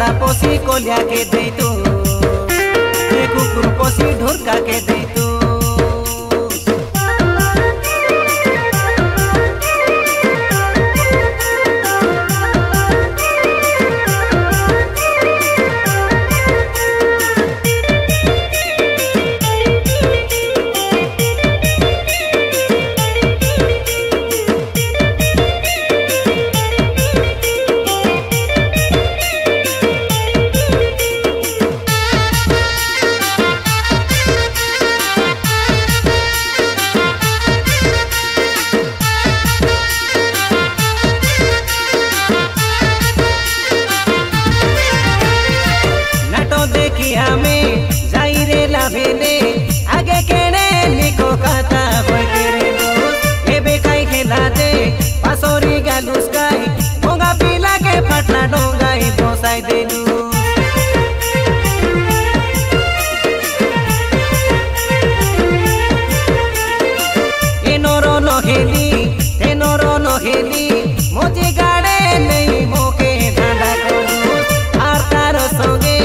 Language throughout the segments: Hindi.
बड़ा पोसी कोलिया के दे तू कुकुर पोसी ढुरका के दे तू हमें जाई रे लाभेले आगे केने लिखो कथा बकेरे दोस्त एबे काई खेला दे पासोरी गालुस काई मोंगा पीला के फटला डोंगाई बोसाई देलू एनोरो नहेली तेनोरो नहेली मोजी गाड़े नहीं मोके धांधा करू आर तारो संगे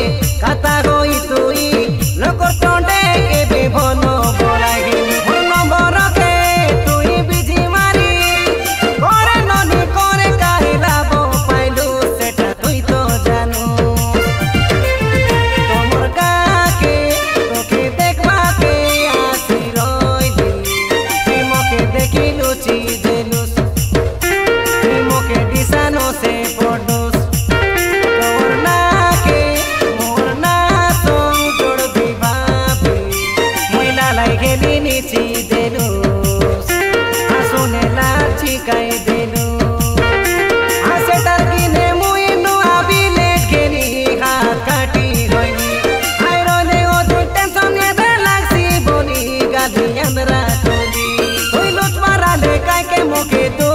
कथा होई तुई लोकर टोंडे के बेभनो बोलाई भनो बरके तुई बिजी मारी करे ननी करे काहिला बो पाइलु सेटा तुई तो जानू तोमर काके तोके देखबा के आसी रोइली तुई मोके देखिलु ची देलुस तुई मोके दिसानो से पडुस नीची देलुस आसुने लाची काई देलुस आसे तरकिने मुइनु आबिले केनी हात काटी होइनी आइरोले ओ तुई टेंशन एदे लागसी बोली गाली अंदरा कोली तुई लुच माराले काई के मोके तू